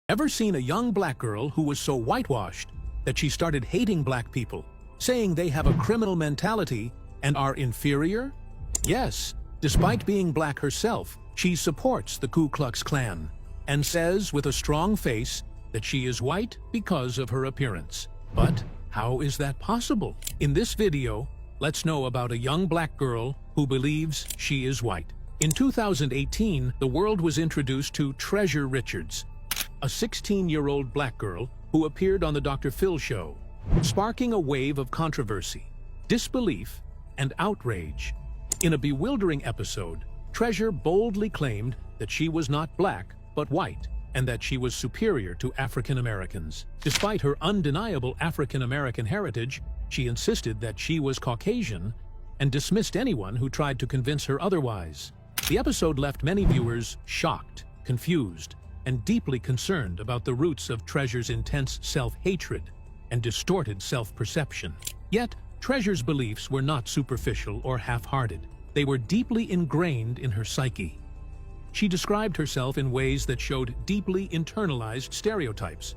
Ever seen a young black girl who was so whitewashed that she started hating black people, saying they have a criminal mentality and are inferior? Yes, despite being black herself, she supports the Ku Klux Klan and says with a strong face that she is white because of her appearance. But how is that possible? In this video, let's know about a young black girl who believes she is white. In 2018, the world was introduced to Treasure Richards, a 16-year-old black girl who appeared on the Dr. Phil show, sparking a wave of controversy, disbelief, and outrage. In a bewildering episode, Treasure boldly claimed that she was not black but white, and that she was superior to African Americans. Despite her undeniable African American heritage, she insisted that she was Caucasian and dismissed anyone who tried to convince her otherwise. The episode left many viewers shocked, confused, and deeply concerned about the roots of Treasure's intense self-hatred and distorted self-perception. Yet, Treasure's beliefs were not superficial or half-hearted. They were deeply ingrained in her psyche. She described herself in ways that showed deeply internalized stereotypes.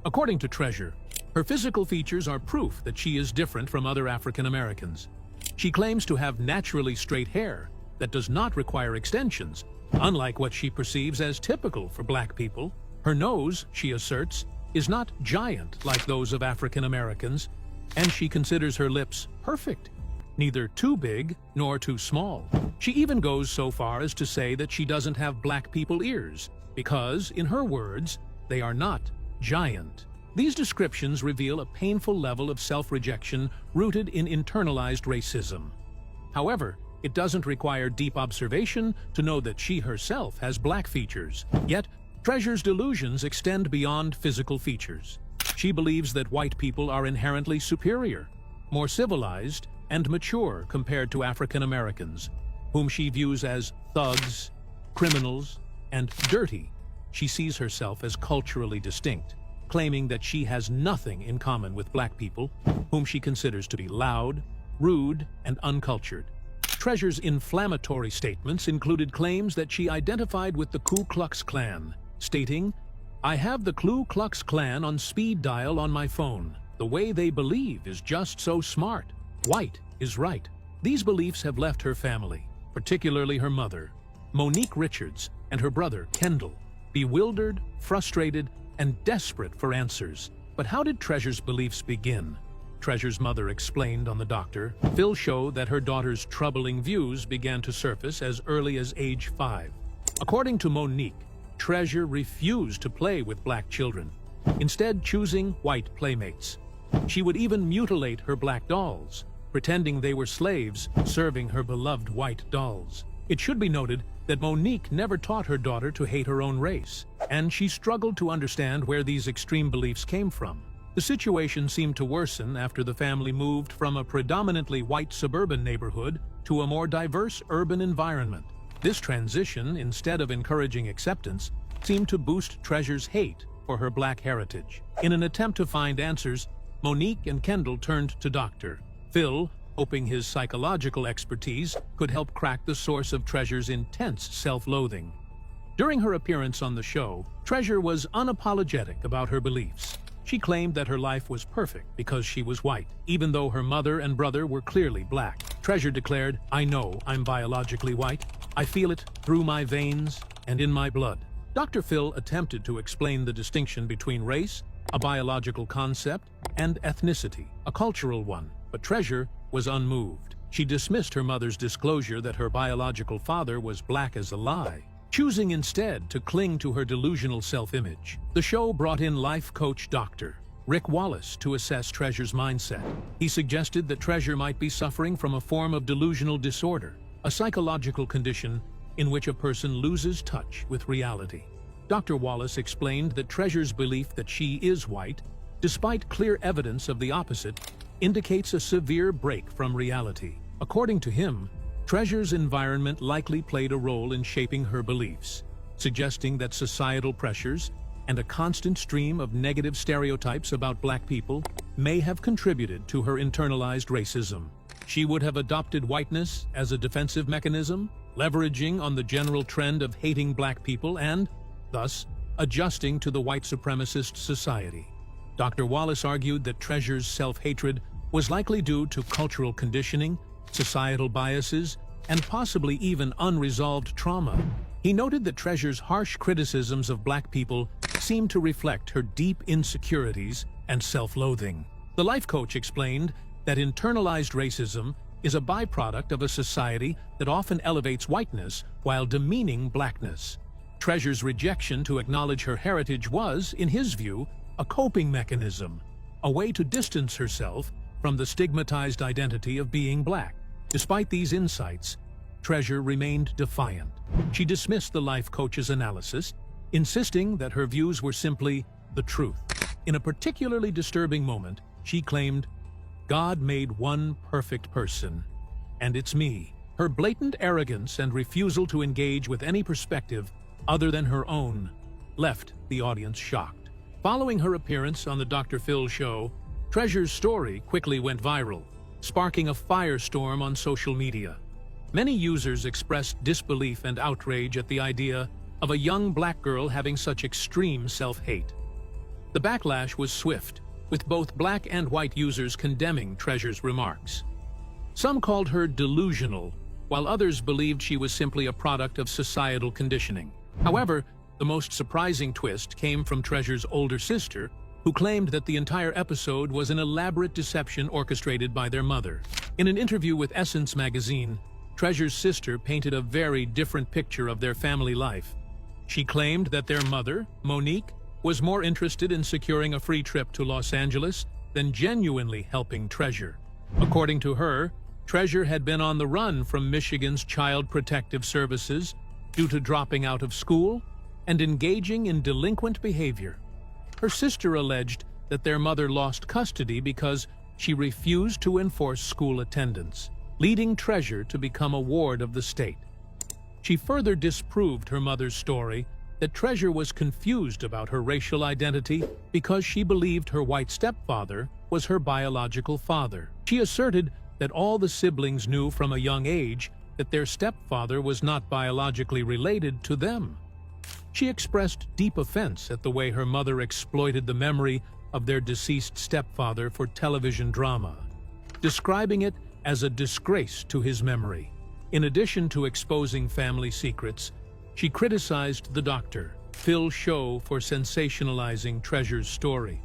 According to Treasure, her physical features are proof that she is different from other African Americans. She claims to have naturally straight hair that does not require extensions, unlike what she perceives as typical for black people. Her nose, she asserts, is not giant like those of African Americans, and she considers her lips perfect, neither too big nor too small. She even goes so far as to say that she doesn't have black people ears, because, in her words, they are not giant. These descriptions reveal a painful level of self-rejection rooted in internalized racism. However, it doesn't require deep observation to know that she herself has black features. Yet, Treasure's delusions extend beyond physical features. She believes that white people are inherently superior, more civilized, and mature compared to African Americans, whom she views as thugs, criminals, and dirty. She sees herself as culturally distinct, claiming that she has nothing in common with black people, whom she considers to be loud, rude, and uncultured. Treasure's inflammatory statements included claims that she identified with the Ku Klux Klan, stating, "I have the Ku Klux Klan on speed dial on my phone. The way they believe is just so smart. White is right." These beliefs have left her family, particularly her mother, Monique Richards, and her brother, Kendall, bewildered, frustrated, and desperate for answers. But how did Treasure's beliefs begin? Treasure's mother explained on the Dr. Phil show that her daughter's troubling views began to surface as early as age 5. According to Monique, Treasure refused to play with black children, instead choosing white playmates. She would even mutilate her black dolls, pretending they were slaves serving her beloved white dolls. It should be noted that Monique never taught her daughter to hate her own race, and she struggled to understand where these extreme beliefs came from. The situation seemed to worsen after the family moved from a predominantly white suburban neighborhood to a more diverse urban environment. This transition, instead of encouraging acceptance, seemed to boost Treasure's hate for her black heritage. In an attempt to find answers, Monique and Kendall turned to Dr. Phil, hoping his psychological expertise could help crack the source of Treasure's intense self-loathing. During her appearance on the show, Treasure was unapologetic about her beliefs. She claimed that her life was perfect because she was white, even though her mother and brother were clearly black. Treasure declared, "I know I'm biologically white. I feel it through my veins and in my blood." Dr. Phil attempted to explain the distinction between race, a biological concept, and ethnicity, a cultural one, but Treasure was unmoved. She dismissed her mother's disclosure that her biological father was black as a lie, choosing instead to cling to her delusional self-image. The show brought in life coach Dr. Rick Wallace to assess Treasure's mindset. He suggested that Treasure might be suffering from a form of delusional disorder, a psychological condition in which a person loses touch with reality. Dr. Wallace explained that Treasure's belief that she is white, despite clear evidence of the opposite, indicates a severe break from reality. According to him, Treasure's environment likely played a role in shaping her beliefs, suggesting that societal pressures and a constant stream of negative stereotypes about black people may have contributed to her internalized racism. She would have adopted whiteness as a defensive mechanism, leveraging on the general trend of hating black people and, thus, adjusting to the white supremacist society. Dr. Wallace argued that Treasure's self-hatred was likely due to cultural conditioning, societal biases, and possibly even unresolved trauma. He noted that Treasure's harsh criticisms of black people seemed to reflect her deep insecurities and self-loathing. The life coach explained that internalized racism is a byproduct of a society that often elevates whiteness while demeaning blackness. Treasure's rejection to acknowledge her heritage was, in his view, a coping mechanism, a way to distance herself from the stigmatized identity of being black. Despite these insights, Treasure remained defiant. She dismissed the life coach's analysis, insisting that her views were simply the truth. In a particularly disturbing moment, she claimed, "God made one perfect person, and it's me." Her blatant arrogance and refusal to engage with any perspective other than her own left the audience shocked. Following her appearance on the Dr. Phil show, Treasure's story quickly went viral, sparking a firestorm on social media. Many users expressed disbelief and outrage at the idea of a young black girl having such extreme self-hate. The backlash was swift, with both black and white users condemning Treasure's remarks. Some called her delusional, while others believed she was simply a product of societal conditioning. However, the most surprising twist came from Treasure's older sister, who claimed that the entire episode was an elaborate deception orchestrated by their mother. In an interview with Essence magazine, Treasure's sister painted a very different picture of their family life. She claimed that their mother, Monique, was more interested in securing a free trip to Los Angeles than genuinely helping Treasure. According to her, Treasure had been on the run from Michigan's Child Protective Services due to dropping out of school and engaging in delinquent behavior. Her sister alleged that their mother lost custody because she refused to enforce school attendance, leading Treasure to become a ward of the state. She further disproved her mother's story that Treasure was confused about her racial identity because she believed her white stepfather was her biological father. She asserted that all the siblings knew from a young age that their stepfather was not biologically related to them. She expressed deep offense at the way her mother exploited the memory of their deceased stepfather for television drama, describing it as a disgrace to his memory. In addition to exposing family secrets, she criticized the Dr. Phil show for sensationalizing Treasure's story.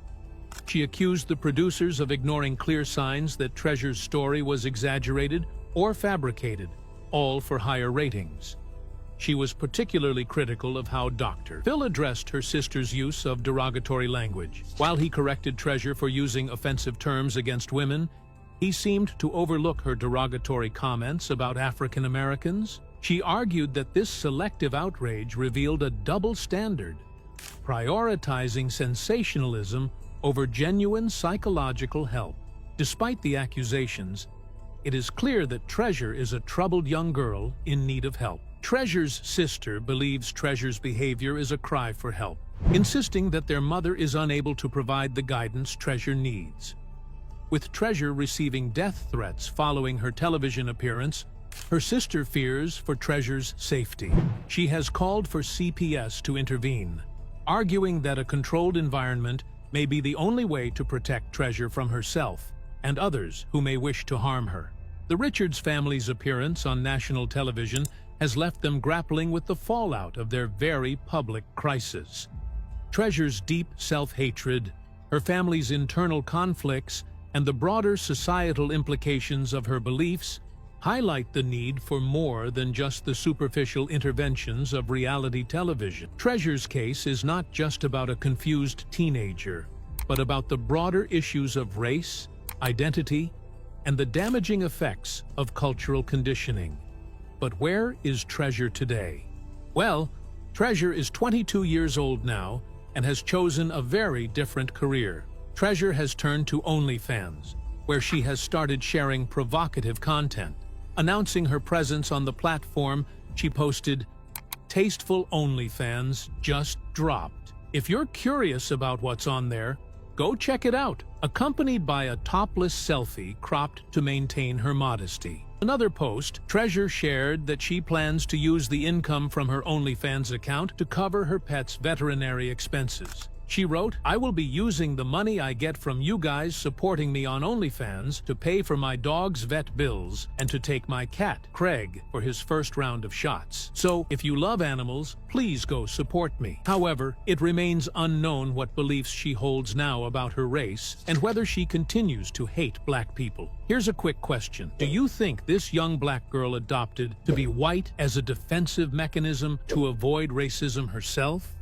She accused the producers of ignoring clear signs that Treasure's story was exaggerated or fabricated, all for higher ratings. She was particularly critical of how Dr. Phil addressed her sister's use of derogatory language. While he corrected Treasure for using offensive terms against women, he seemed to overlook her derogatory comments about African Americans. She argued that this selective outrage revealed a double standard, prioritizing sensationalism over genuine psychological help. Despite the accusations, it is clear that Treasure is a troubled young girl in need of help. Treasure's sister believes Treasure's behavior is a cry for help, insisting that their mother is unable to provide the guidance Treasure needs. With Treasure receiving death threats following her television appearance, her sister fears for Treasure's safety. She has called for CPS to intervene, arguing that a controlled environment may be the only way to protect Treasure from herself and others who may wish to harm her. The Richards family's appearance on national television has left them grappling with the fallout of their very public crisis. Treasure's deep self-hatred, her family's internal conflicts, and the broader societal implications of her beliefs highlight the need for more than just the superficial interventions of reality television. Treasure's case is not just about a confused teenager, but about the broader issues of race, identity, and the damaging effects of cultural conditioning. But where is Treasure today? Well, Treasure is 22 years old now and has chosen a very different career. Treasure has turned to OnlyFans, where she has started sharing provocative content. Announcing her presence on the platform, she posted, "Tasteful OnlyFans just dropped. If you're curious about what's on there, go check it out," accompanied by a topless selfie cropped to maintain her modesty. Another post, Treasure shared that she plans to use the income from her OnlyFans account to cover her pet's veterinary expenses. She wrote, "I will be using the money I get from you guys supporting me on OnlyFans to pay for my dog's vet bills and to take my cat, Craig, for his first round of shots. So, if you love animals, please go support me." However, it remains unknown what beliefs she holds now about her race and whether she continues to hate black people. Here's a quick question. Do you think this young black girl adopted to be white as a defensive mechanism to avoid racism herself?